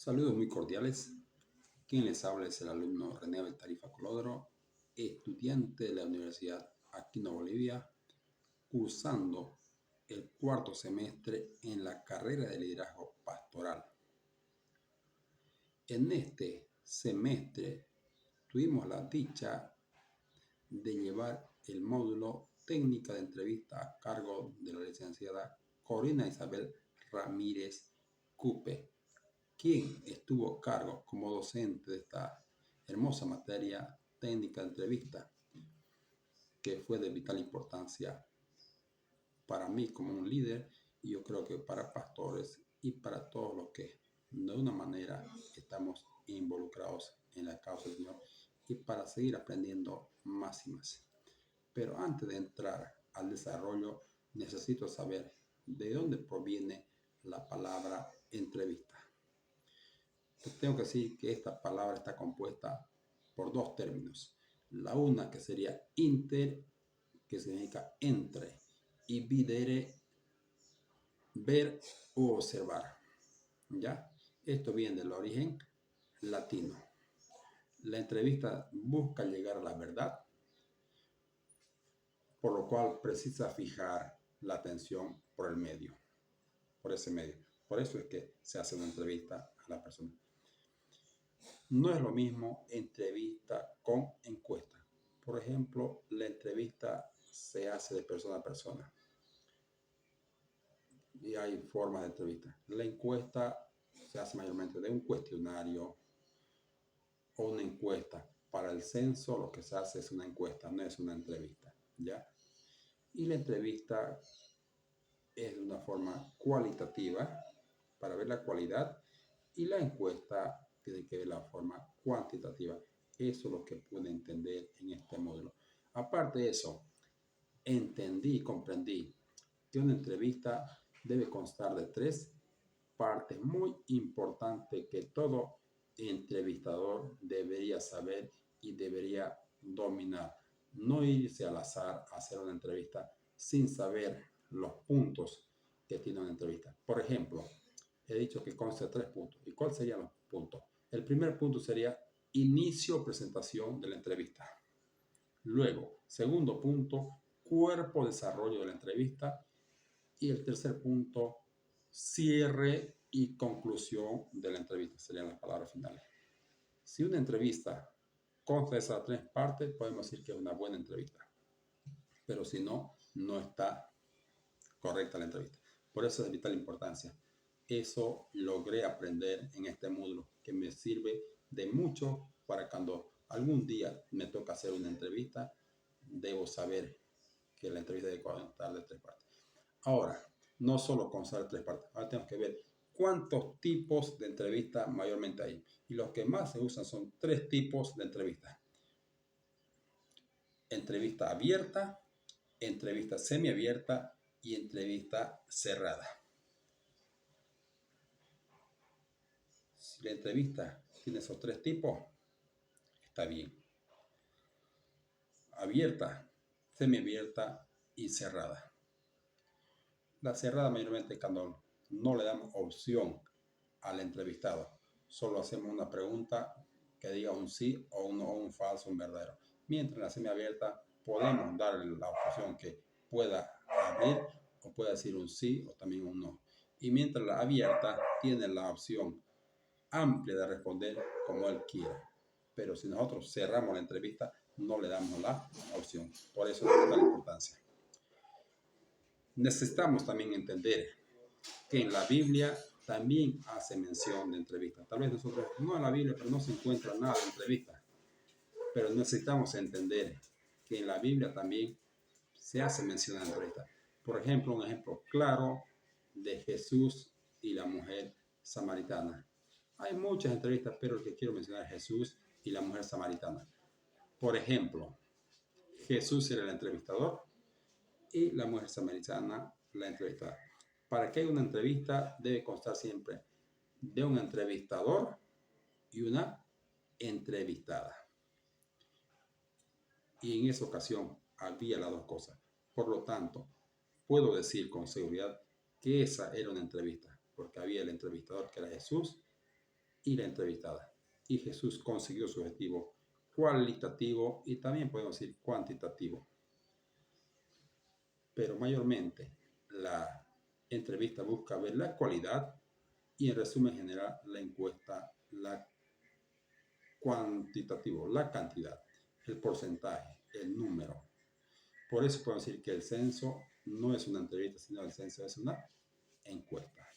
Saludos muy cordiales. Quien les habla es el alumno René Tarifa Colodro, estudiante de la Universidad Aquino Bolivia, cursando el cuarto semestre en la carrera de liderazgo pastoral. En este semestre tuvimos la dicha de llevar el módulo técnica de entrevista a cargo de la licenciada Corina Isabel Ramírez Cupe, quien estuvo a cargo como docente de esta hermosa materia técnica de entrevista, que fue de vital importancia para mí como un líder, y yo creo que para pastores y para todos los que de una manera estamos involucrados en la causa del Señor, y para seguir aprendiendo más y más. Pero antes de entrar al desarrollo, necesito saber de dónde proviene la palabra entrevista. Tengo que decir que esta palabra está compuesta por dos términos. La una, que sería inter, que significa entre, y videre, ver o observar. ¿Ya? Esto viene del origen latino. La entrevista busca llegar a la verdad, por lo cual precisa fijar la atención por el medio, por ese medio. Por eso es que se hace una entrevista a la persona. No es lo mismo entrevista con encuesta. Por ejemplo, la entrevista se hace de persona a persona y hay formas de entrevista. La encuesta se hace mayormente de un cuestionario o una encuesta. Para el censo lo que se hace es una encuesta, no es una entrevista, ¿ya? Y la entrevista es de una forma cualitativa para ver la cualidad, y la encuesta tiene que ver la forma cuantitativa. Eso es lo que pude entender en este módulo. Aparte de eso, entendí y comprendí que una entrevista debe constar de tres partes muy importantes que todo entrevistador debería saber y debería dominar. No irse al azar a hacer una entrevista sin saber los puntos que tiene una entrevista. Por ejemplo, he dicho que consta de 3 puntos. ¿Y cuáles serían los puntos? El primer punto sería inicio o presentación de la entrevista. Luego, segundo punto, cuerpo desarrollo de la entrevista. Y el tercer punto, cierre y conclusión de la entrevista. Serían las palabras finales. Si una entrevista consta de esas 3 partes, podemos decir que es una buena entrevista. Pero si no, no está correcta la entrevista. Por eso es de vital importancia. Eso logré aprender en este módulo, que me sirve de mucho para cuando algún día me toca hacer una entrevista, debo saber que la entrevista debe constar de 3 partes. Ahora, no solo constar de 3 partes, ahora tenemos que ver cuántos tipos de entrevista mayormente hay. Y los que más se usan son 3 tipos de entrevista. Entrevista abierta, entrevista semiabierta y entrevista cerrada. Si la entrevista tiene esos 3 tipos, está bien. Abierta, semiabierta y cerrada. La cerrada mayormente cuando no le damos opción al entrevistado. Solo hacemos una pregunta que diga un sí o un falso, un verdadero. Mientras en la semiabierta podemos darle la opción que pueda abrir o pueda decir un sí o también un no. Y mientras la abierta tiene la opción amplia de responder como él quiera. Pero si nosotros cerramos la entrevista, no le damos la opción. Por eso es de tal importancia. Necesitamos también entender que en la Biblia también hace mención de entrevistas. Tal vez nosotros, no en la Biblia, pero no se encuentra nada de entrevistas. Pero necesitamos entender que en la Biblia también se hace mención de entrevistas. Por ejemplo, un ejemplo claro de Jesús y la mujer samaritana. Hay muchas entrevistas, pero el que quiero mencionar es Jesús y la mujer samaritana. Por ejemplo, Jesús era el entrevistador y la mujer samaritana la entrevistada. Para que haya una entrevista debe constar siempre de un entrevistador y una entrevistada. Y en esa ocasión había las dos cosas. Por lo tanto, puedo decir con seguridad que esa era una entrevista, porque había el entrevistador que era Jesús y la entrevistada. Y Jesús consiguió su objetivo cualitativo y también podemos decir cuantitativo. Pero mayormente la entrevista busca ver la cualidad y en resumen general la encuesta, la cuantitativo, la cantidad, el porcentaje, el número. Por eso podemos decir que el censo no es una entrevista, sino el censo es una encuesta.